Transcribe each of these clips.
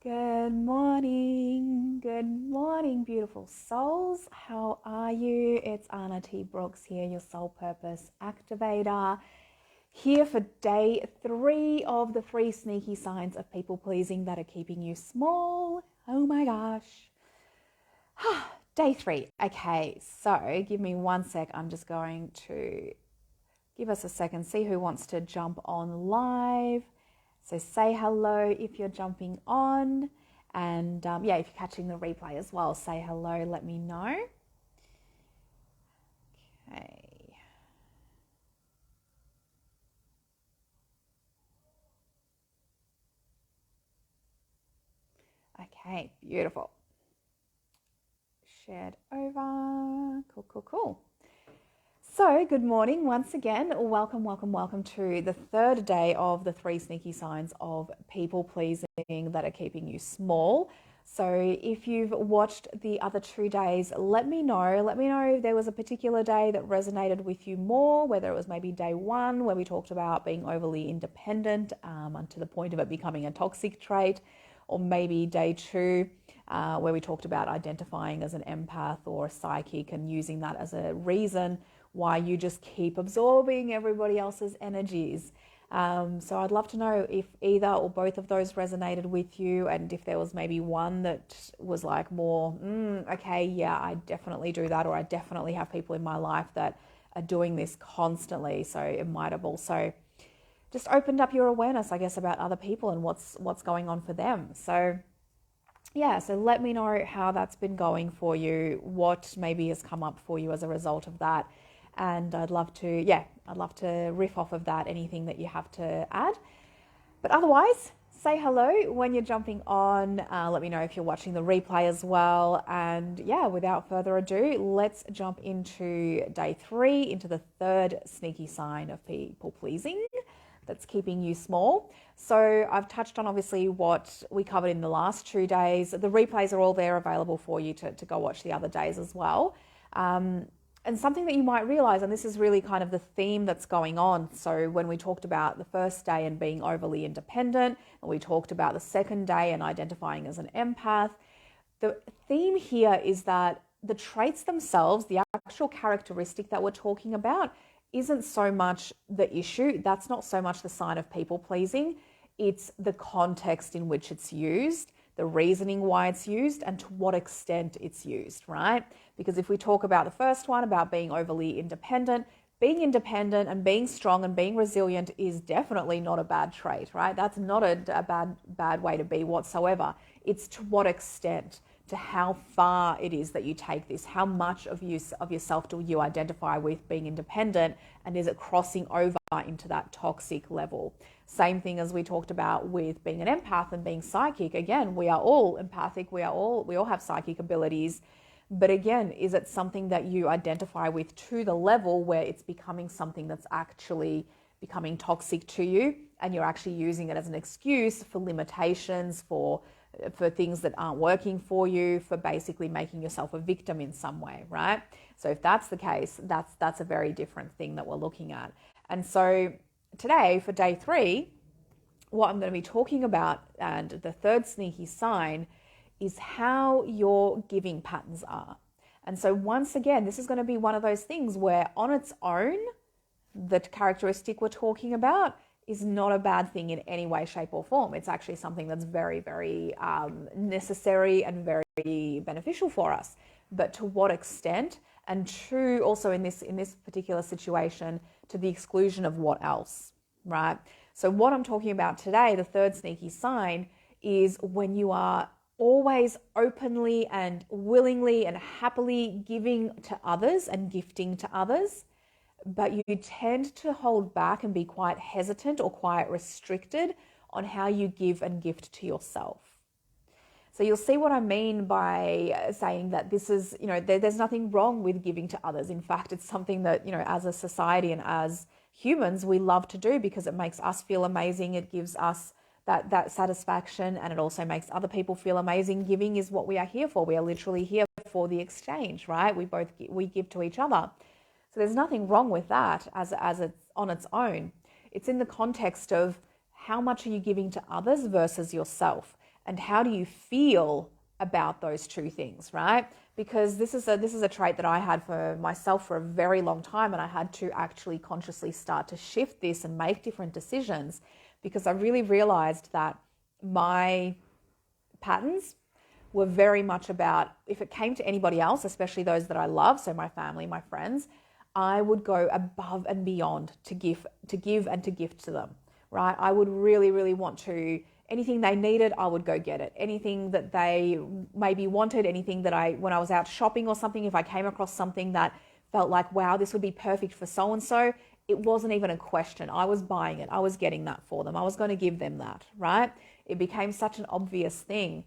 Good morning, beautiful souls. How are you? It's Anna T. Brooks here, your soul purpose activator, here for day 3 of the 3 sneaky signs of people pleasing that are keeping you small. Oh my gosh. Day 3. Okay, so give me one sec. I'm just going to give us a second, see who wants to jump on live. So say hello if you're jumping on. And if you're catching the replay as well, say hello, let me know. Okay. Okay, beautiful. Shared over. Cool. So, good morning once again. Welcome to the 3rd day of the 3 sneaky signs of people pleasing that are keeping you small. So if you've watched the other 2 days, let me know. Let me know if there was a particular day that resonated with you more, whether it was maybe day 1 where we talked about being overly independent to the point of it becoming a toxic trait, or maybe day 2 where we talked about identifying as an empath or a psychic and using that as a reason why you just keep absorbing everybody else's energies. So I'd love to know if either or both of those resonated with you, and if there was maybe one that was like more, okay, yeah, I definitely do that, or I definitely have people in my life that are doing this constantly. So it might have also just opened up your awareness, I guess, about other people and what's going on for them. So yeah, so let me know how that's been going for you, what maybe has come up for you as a result of that. And I'd love to riff off of that, anything that you have to add. But otherwise, say hello when you're jumping on. Let me know if you're watching the replay as well. And yeah, without further ado, let's jump into day 3, into the 3rd sneaky sign of people pleasing that's keeping you small. So I've touched on obviously what we covered in the last 2 days. The replays are all there available for you to go watch the other days as well. And something that you might realize, and this is really kind of the theme that's going on. So when we talked about the first day and being overly independent, and we talked about the second day and identifying as an empath, the theme here is that the traits themselves, the actual characteristic that we're talking about, isn't so much the issue. That's not so much the sign of people pleasing. It's the context in which it's used, the reasoning why it's used, and to what extent it's used, right? Because if we talk about the first one, about being overly independent, being independent and being strong and being resilient is definitely not a bad trait, right? That's not a bad way to be whatsoever. It's to what extent, to how far it is that you take this, how much of yourself do you identify with being independent, and is it crossing over into that toxic level? Same thing as we talked about with being an empath and being psychic. Again, we are all empathic, we all have psychic abilities, but again, is it something that you identify with to the level where it's becoming something that's actually becoming toxic to you, and you're actually using it as an excuse for limitations, for things that aren't working for you, for basically making yourself a victim in some way, right? So if that's the case, that's a very different thing that we're looking at. And so today, for day 3, what I'm going to be talking about, and the 3rd sneaky sign, is how your giving patterns are. And so once again, this is going to be one of those things where on its own, the characteristic we're talking about is not a bad thing in any way, shape, or form. It's actually something that's very, very necessary and very beneficial for us. But to what extent, and to also in this particular situation, to the exclusion of what else, right? So what I'm talking about today, the 3rd sneaky sign, is when you are always openly and willingly and happily giving to others and gifting to others, but you tend to hold back and be quite hesitant or quite restricted on how you give and gift to yourself. So you'll see what I mean by saying that this is, there's nothing wrong with giving to others. In fact, it's something that, as a society and as humans, we love to do because it makes us feel amazing. It gives us that satisfaction, and it also makes other people feel amazing. Giving is what we are here for. We are literally here for the exchange, right? We give to each other. So there's nothing wrong with that as it's on its own. It's in the context of how much are you giving to others versus yourself. And how do you feel about those two things, right? Because this is a trait that I had for myself for a very long time, and I had to actually consciously start to shift this and make different decisions, because I really realized that my patterns were very much about, if it came to anybody else, especially those that I love, so my family, my friends, I would go above and beyond to give and to gift to them, right? I would really, really want to, anything they needed, I would go get it. Anything that they maybe wanted, anything that when I was out shopping or something, if I came across something that felt like, wow, this would be perfect for so-and-so, it wasn't even a question. I was buying it. I was getting that for them. I was going to give them that, right? It became such an obvious thing.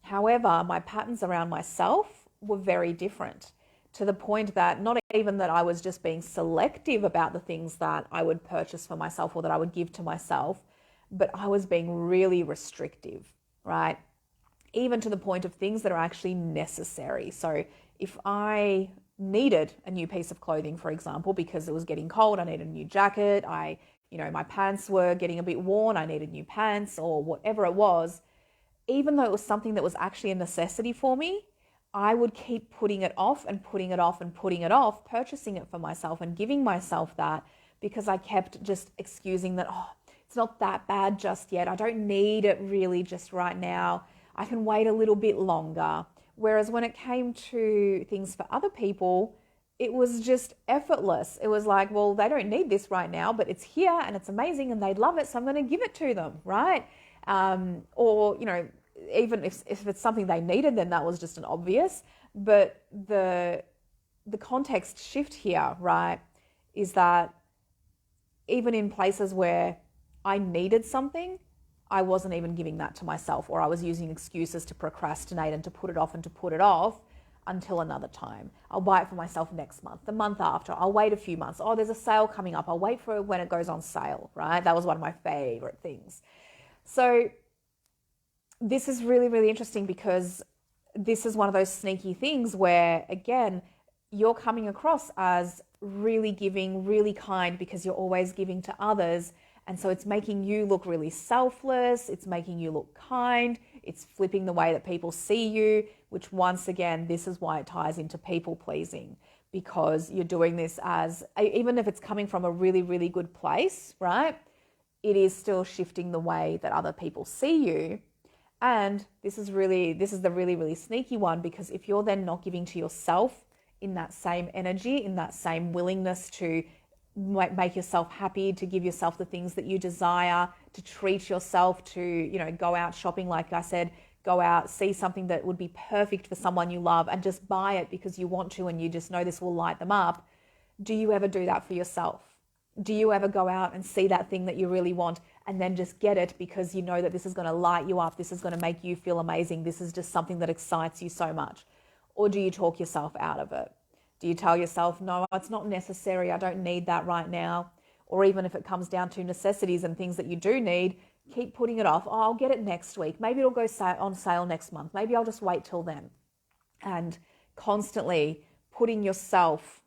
However, my patterns around myself were very different, to the point that not even that I was just being selective about the things that I would purchase for myself or that I would give to myself, but I was being really restrictive, right? Even to the point of things that are actually necessary. So if I needed a new piece of clothing, for example, because it was getting cold, I needed a new jacket, my pants were getting a bit worn, I needed new pants, or whatever it was, even though it was something that was actually a necessity for me, I would keep putting it off and putting it off and putting it off, purchasing it for myself and giving myself that, because I kept just excusing that, it's not that bad just yet. I don't need it really just right now. I can wait a little bit longer. Whereas when it came to things for other people, it was just effortless. It was like, well, they don't need this right now, but it's here and it's amazing and they'd love it, so I'm going to give it to them, right? Or, even if it's something they needed, then that was just an obvious. But the context shift here, right, is that even in places where I needed something, I wasn't even giving that to myself, or I was using excuses to procrastinate and to put it off and to put it off until another time. I'll buy it for myself next month, the month after. I'll wait a few months. Oh, there's a sale coming up. I'll wait for when it goes on sale, right? That was one of my favorite things. So this is really, really interesting, because this is one of those sneaky things where, again, you're coming across as really giving, really kind, because you're always giving to others. And so it's making you look really selfless. It's making you look kind. It's flipping the way that people see you, which once again, this is why it ties into people pleasing, because you're doing this as, even if it's coming from a really, really good place, right? It is still shifting the way that other people see you. And this is the really, really sneaky one, because if you're then not giving to yourself in that same energy, in that same willingness to make yourself happy, to give yourself the things that you desire, to treat yourself, to, go out shopping, like I said, go out, see something that would be perfect for someone you love and just buy it because you want to and you just know this will light them up. Do you ever do that for yourself? Do you ever go out and see that thing that you really want and then just get it because you know that this is going to light you up, this is going to make you feel amazing, this is just something that excites you so much? Or do you talk yourself out of it? Do you tell yourself, no, it's not necessary, I don't need that right now? Or even if it comes down to necessities and things that you do need, keep putting it off. Oh, I'll get it next week. Maybe it'll go on sale next month. Maybe I'll just wait till then. And constantly putting yourself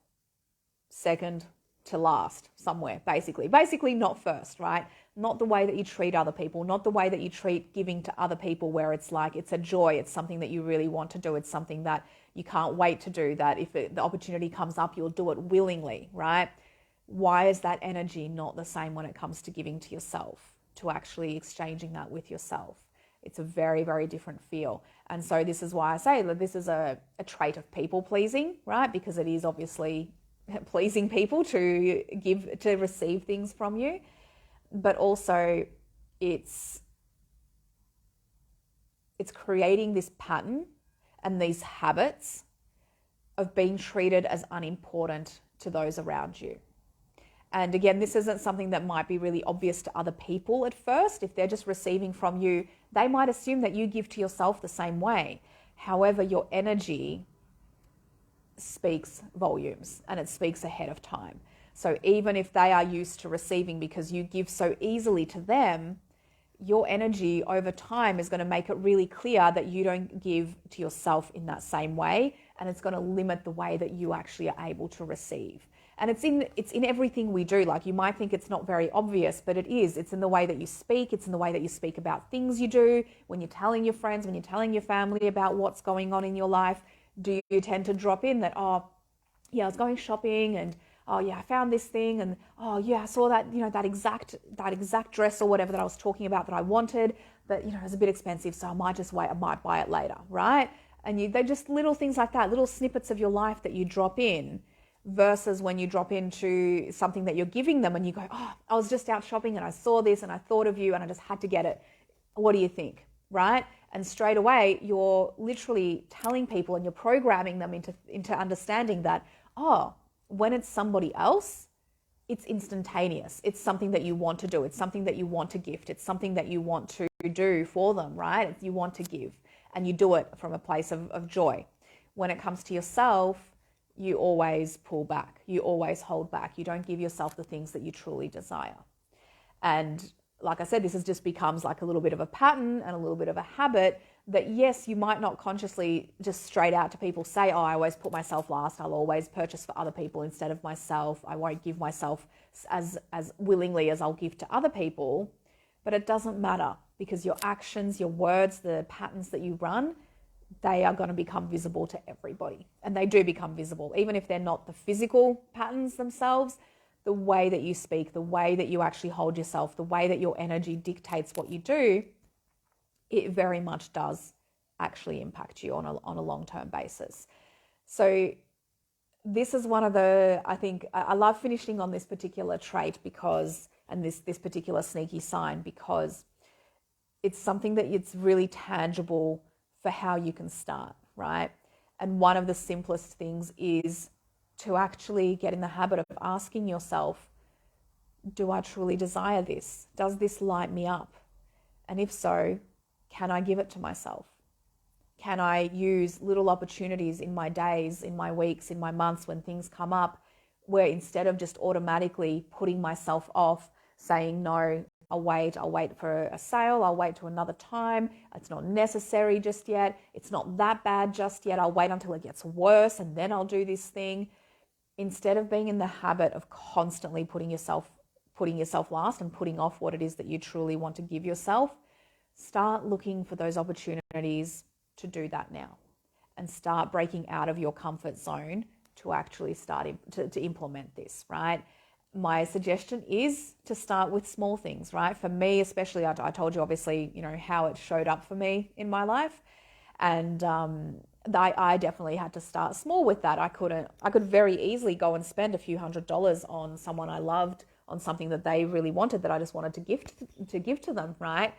second to last somewhere, basically not first, right? Not the way that you treat other people, not the way that you treat giving to other people, where it's like, it's a joy, it's something that you really want to do, it's something that you can't wait to do, that if the opportunity comes up, you'll do it willingly, right? Why is that energy not the same when it comes to giving to yourself, to actually exchanging that with yourself? It's a very, very different feel. And so this is why I say that this is a trait of people pleasing, right? Because it is obviously pleasing people to give, to receive things from you, but also it's creating this pattern and these habits of being treated as unimportant to those around you. And again, this isn't something that might be really obvious to other people at first. If they're just receiving from you, they might assume that you give to yourself the same way. However, your energy speaks volumes, and it speaks ahead of time. So even if they are used to receiving because you give so easily to them, your energy over time is going to make it really clear that you don't give to yourself in that same way, and it's going to limit the way that you actually are able to receive. And it's in everything we do. Like, you might think it's not very obvious, but it is. It's in the way that you speak. It's in the way that you speak about things you do. When you're telling your friends, when you're telling your family about what's going on in your life, do you tend to drop in that, oh, yeah, I was going shopping, and oh yeah, I found this thing, and oh yeah, I saw that, that exact dress or whatever that I was talking about that I wanted, but it was a bit expensive, so I might just wait, I might buy it later, right? And they're just little things like that, little snippets of your life that you drop in, versus when you drop into something that you're giving them and you go, oh, I was just out shopping and I saw this and I thought of you and I just had to get it. What do you think? Right? And straight away, you're literally telling people and you're programming them into understanding that, oh, when it's somebody else, it's instantaneous. It's something that you want to do. It's something that you want to gift. It's something that you want to do for them, right? You want to give, and you do it from a place of joy. When it comes to yourself, you always pull back. You always hold back. You don't give yourself the things that you truly desire. And like I said, this just becomes like a little bit of a pattern and a little bit of a habit that, yes, you might not consciously just straight out to people say, oh, I always put myself last. I'll always purchase for other people instead of myself. I won't give myself as willingly as I'll give to other people. But it doesn't matter, because your actions, your words, the patterns that you run, they are going to become visible to everybody. And they do become visible, even if they're not the physical patterns themselves. The way that you speak, the way that you actually hold yourself, the way that your energy dictates what you do, it very much does actually impact you on a long-term basis. So this is one of the, I think, I love finishing on this particular trait because, and this particular sneaky sign, because it's something that it's really tangible for how you can start, right? And one of the simplest things is to actually get in the habit of asking yourself, do I truly desire this? Does this light me up? And if so, can I give it to myself? Can I use little opportunities in my days, in my weeks, in my months when things come up, where instead of just automatically putting myself off, saying, no, I'll wait for a sale, I'll wait to another time, it's not necessary just yet, it's not that bad just yet, I'll wait until it gets worse and then I'll do this thing. Instead of being in the habit of constantly putting yourself last and putting off what it is that you truly want to give yourself, start looking for those opportunities to do that now, and start breaking out of your comfort zone to actually start to implement this, right? My suggestion is to start with small things, right? For me, especially, I told you obviously, how it showed up for me in my life. And I definitely had to start small with that. I could very easily go and spend a few $100s on someone I loved, on something that they really wanted, that I just wanted to give to them, right?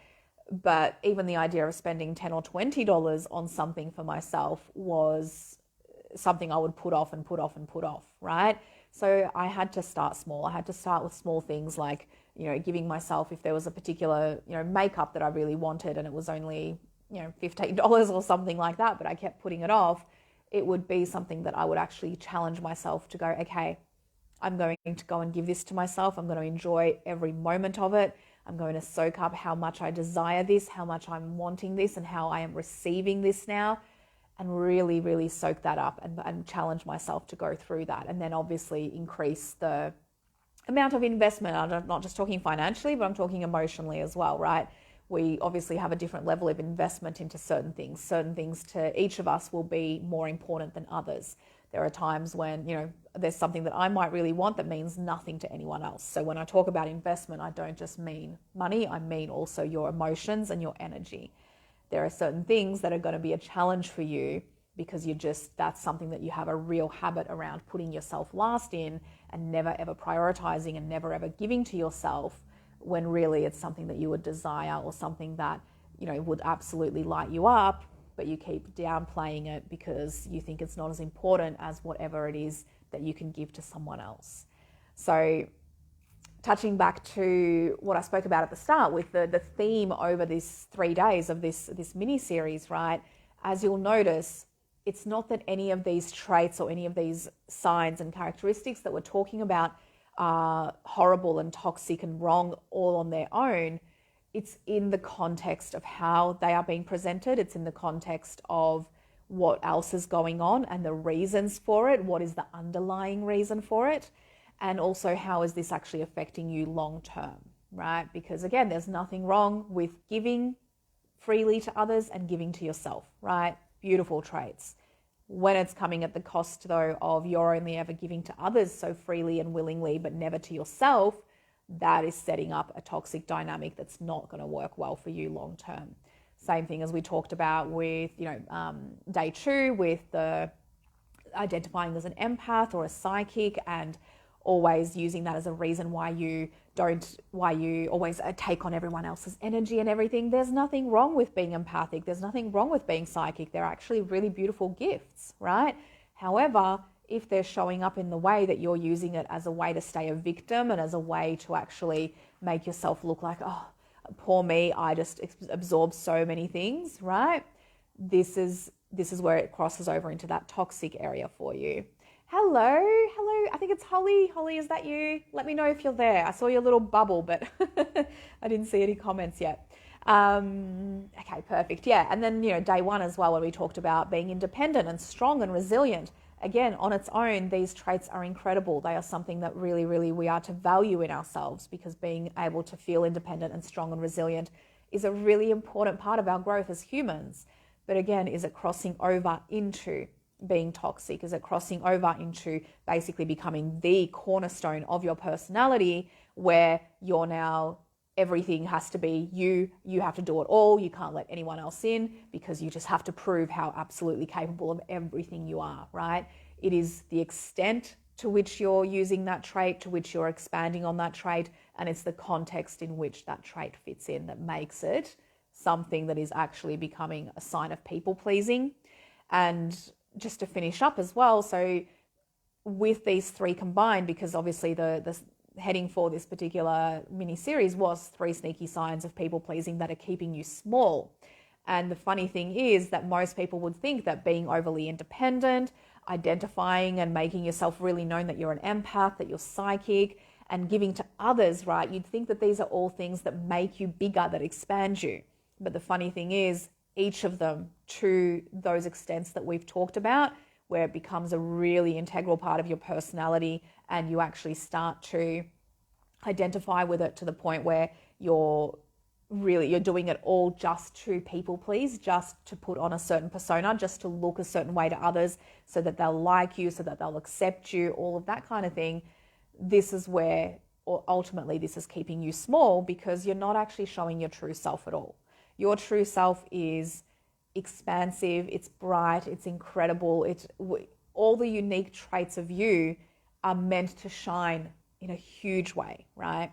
But even the idea of spending $10 or $20 on something for myself was something I would put off and put off and put off, right? So I had to start small. I had to start with small things like, giving myself, if there was a particular, makeup that I really wanted and it was only, $15 or something like that, but I kept putting it off, it would be something that I would actually challenge myself to go, okay, I'm going to go and give this to myself. I'm going to enjoy every moment of it. I'm going to soak up how much I desire this, how much I'm wanting this, and how I am receiving this now, and really, really soak that up and challenge myself to go through that. And then obviously increase the amount of investment. I'm not just talking financially, but I'm talking emotionally as well, right? We obviously have a different level of investment into certain things. Certain things to each of us will be more important than others. There are times when, there's something that I might really want that means nothing to anyone else. So when I talk about investment, I don't just mean money, I mean also your emotions and your energy. There are certain things that are going to be a challenge for you because that's something that you have a real habit around putting yourself last in and never ever prioritizing and never ever giving to yourself, when really it's something that you would desire or something that, would absolutely light you up, but you keep downplaying it because you think it's not as important as whatever it is that you can give to someone else. So touching back to what I spoke about at the start with the theme over these 3 days of this mini series, right? As you'll notice, it's not that any of these traits or any of these signs and characteristics that we're talking about are horrible and toxic and wrong all on their own. It's in the context of how they are being presented. It's in the context of what else is going on and the reasons for it. What is the underlying reason for it? And also, how is this actually affecting you long term, right? Because again, there's nothing wrong with giving freely to others and giving to yourself, right? Beautiful traits. When it's coming at the cost, though, of you're only ever giving to others so freely and willingly, but never to yourself, that is setting up a toxic dynamic that's not going to work well for you long term. Same thing as we talked about with, day 2, with the identifying as an empath or a psychic, and always using that as a reason why you always take on everyone else's energy and everything. There's nothing wrong with being empathic. There's nothing wrong with being psychic. They're actually really beautiful gifts, right? However, if they're showing up in the way that you're using it as a way to stay a victim and as a way to actually make yourself look like, oh, poor me, I just absorb so many things, right? This is where it crosses over into that toxic area for you. Hello. I think it's Holly. Holly, is that you? Let me know if you're there. I saw your little bubble, but I didn't see any comments yet. Okay, perfect. Yeah, and then, day 1 as well, when we talked about being independent and strong and resilient. Again, on its own, these traits are incredible. They are something that really, really we are to value in ourselves, because being able to feel independent and strong and resilient is a really important part of our growth as humans. But again, is it crossing over into being toxic? Is it crossing over into basically becoming the cornerstone of your personality, where you're now everything has to be you have to do it all, you can't let anyone else in, because you just have to prove how absolutely capable of everything you are, right? It is the extent to which you're using that trait, to which you're expanding on that trait, and it's the context in which that trait fits in that makes it something that is actually becoming a sign of people pleasing. And just to finish up as well, so with these 3 combined, because obviously the heading for this particular mini series was 3 sneaky signs of people pleasing that are keeping you small. And the funny thing is that most people would think that being overly independent, identifying and making yourself really known that you're an empath, that you're psychic, and giving to others, right? You'd think that these are all things that make you bigger, that expand you. But the funny thing is, each of them, to those extents that we've talked about, where it becomes a really integral part of your personality and you actually start to identify with it to the point where you're doing it all just to people please, just to put on a certain persona, just to look a certain way to others so that they'll like you, so that they'll accept you, all of that kind of thing. This is where, or ultimately, this is keeping you small, because you're not actually showing your true self at all. Your true self is expansive, it's bright, it's incredible. All the unique traits of you are meant to shine in a huge way, right?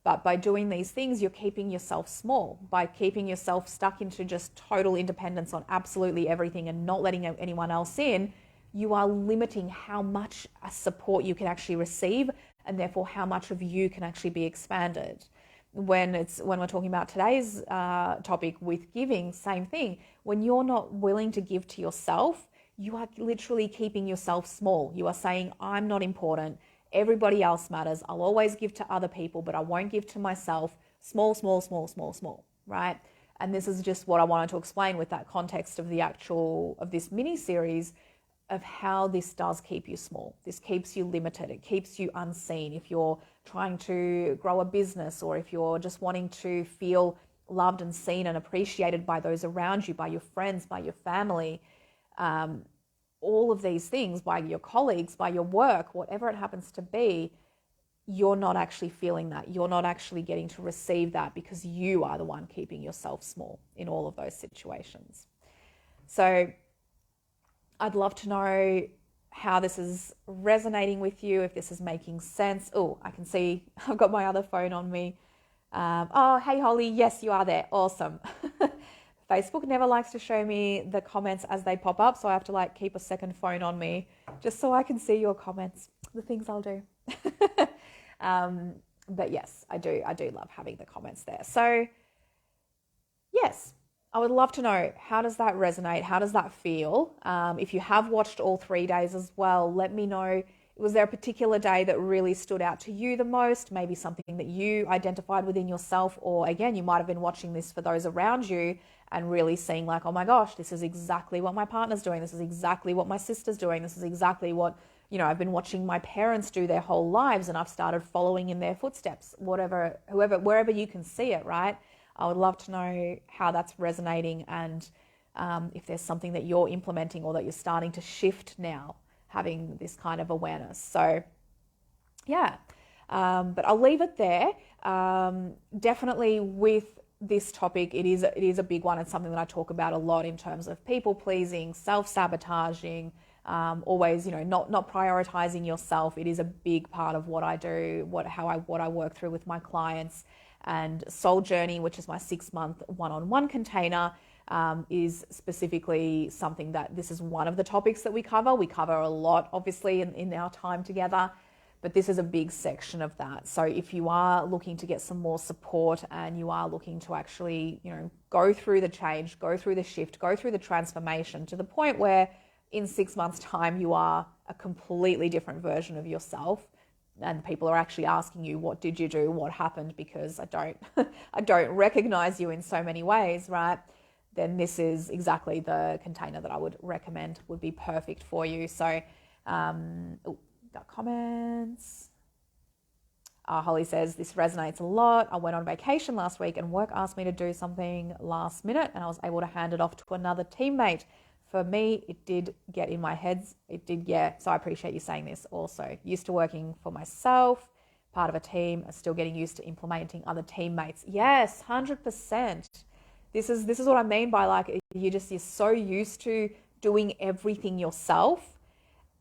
But by doing these things, you're keeping yourself small. By keeping yourself stuck into just total independence on absolutely everything and not letting anyone else in, you are limiting how much support you can actually receive, and therefore how much of you can actually be expanded. When we're talking about today's topic with giving, same thing. When you're not willing to give to yourself, you are literally keeping yourself small. You are saying, I'm not important. Everybody else matters. I'll always give to other people, but I won't give to myself. Small, small, small, small, small, right? And this is just what I wanted to explain with that context of of this mini series, of how this does keep you small. This keeps you limited. It keeps you unseen. If you're trying to grow a business, or if you're just wanting to feel loved and seen and appreciated by those around you, by your friends, by your family, all of these things, by your colleagues, by your work, whatever it happens to be, you're not actually feeling that. You're not actually getting to receive that, because you are the one keeping yourself small in all of those situations. So I'd love to know how this is resonating with you, if this is making sense. Oh, I can see I've got my other phone on me. Oh, hey, Holly. Yes, you are there. Awesome. Facebook never likes to show me the comments as they pop up, so I have to keep a second phone on me just so I can see your comments, the things I'll do. But yes, I do love having the comments there. So yes, I would love to know, how does that resonate? How does that feel? If you have watched all 3 days as well, let me know. Was there a particular day that really stood out to you the most? Maybe something that you identified within yourself, or again, you might have been watching this for those around you and really seeing oh my gosh, this is exactly what my partner's doing. This is exactly what my sister's doing. This is exactly what, I've been watching my parents do their whole lives and I've started following in their footsteps, wherever you can see it, right? I would love to know how that's resonating and if there's something that you're implementing or that you're starting to shift now, having this kind of awareness. So yeah, but I'll leave it there. Definitely with this topic, it is a big one. It's something that I talk about a lot in terms of people pleasing, self-sabotaging, always, not prioritizing yourself. It is a big part of what I do, what I work through with my clients. And Soul Journey, which is my 6-month one-on-one container, is specifically something that this is one of the topics that we cover. We cover a lot, obviously, in our time together, but this is a big section of that. So if you are looking to get some more support and you are looking to actually, go through the change, go through the shift, go through the transformation to the point where in 6 months' time you are a completely different version of yourself, and people are actually asking you, what did you do? What happened? Because I don't recognize you in so many ways, right? Then this is exactly the container that I would recommend, would be perfect for you. So, got comments. Holly says, this resonates a lot. I went on vacation last week and work asked me to do something last minute and I was able to hand it off to another teammate. For me, it did get in my head. It did, yeah. So I appreciate you saying this also. Used to working for myself, part of a team, still getting used to implementing other teammates. Yes, 100%. This is what I mean by like, you're so used to doing everything yourself.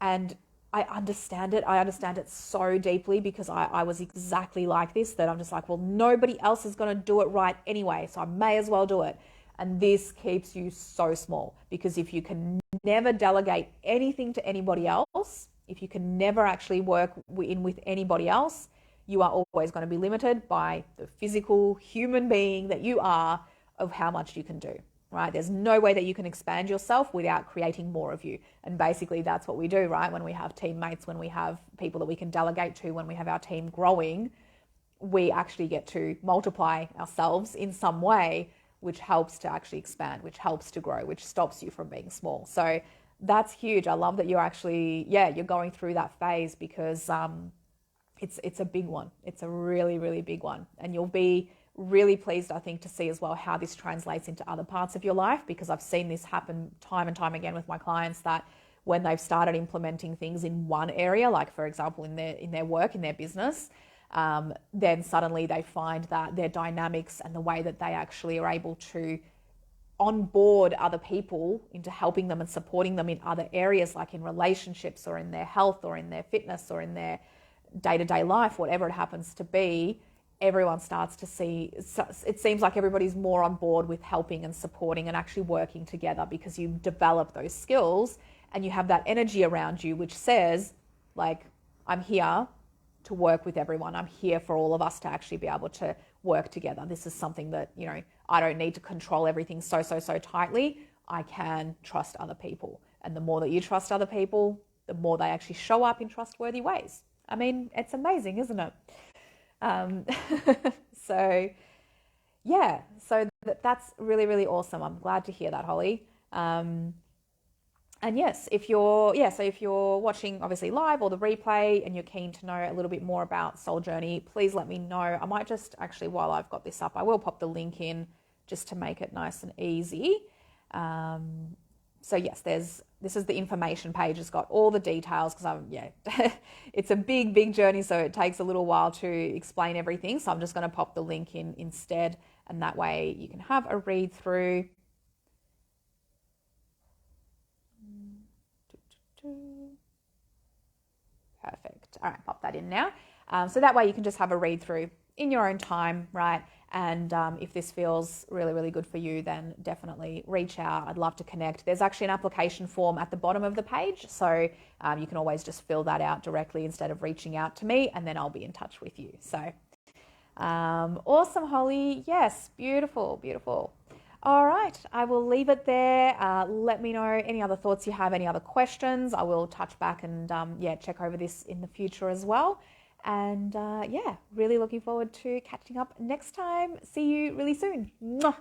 And I understand it. I understand it so deeply because I was exactly like this, that I'm just like, well, nobody else is going to do it right anyway, so I may as well do it. And this keeps you so small, because if you can never delegate anything to anybody else, if you can never actually work in with anybody else, you are always going to be limited by the physical human being that you are, of how much you can do, right? There's no way that you can expand yourself without creating more of you. And basically that's what we do, right? When we have teammates, when we have people that we can delegate to, when we have our team growing, we actually get to multiply ourselves in some way, which helps to actually expand, which helps to grow, which stops you from being small. So that's huge. I love that you're actually, you're going through that phase, because it's a big one. It's a really, really big one. And you'll be really pleased, I think, to see as well how this translates into other parts of your life, because I've seen this happen time and time again with my clients, that when they've started implementing things in one area, like for example in their work, in their business, then suddenly they find that their dynamics and the way that they actually are able to onboard other people into helping them and supporting them in other areas, like in relationships or in their health or in their fitness or in their day-to-day life, whatever it happens to be, everyone starts to see, it seems like everybody's more on board with helping and supporting and actually working together, because you develop those skills and you have that energy around you which says, like, I'm here to work with everyone. I'm here for all of us to actually be able to work together. This is something that, I don't need to control everything so tightly. I can trust other people. And the more that you trust other people, the more they actually show up in trustworthy ways. I mean, it's amazing, isn't it? So that's really, really awesome. I'm glad to hear that, Holly. And yes, if you're watching obviously live or the replay and you're keen to know a little bit more about Soul Journey, please let me know. I might just actually, while I've got this up, I will pop the link in just to make it nice and easy. So yes, this is the information page. It's got all the details, because it's a big journey, so it takes a little while to explain everything. So I'm just going to pop the link in instead, and that way you can have a read through. Perfect. All right, pop that in now. So that way you can just have a read through in your own time, right? And if this feels really, really good for you, then definitely reach out. I'd love to connect. There's actually an application form at the bottom of the page, so you can always just fill that out directly instead of reaching out to me, and then I'll be in touch with you. So awesome, Holly. Yes, beautiful. All right, I will leave it there. Let me know any other thoughts you have, any other questions. I will touch back and check over this in the future as well. And really looking forward to catching up next time. See you really soon. Mwah.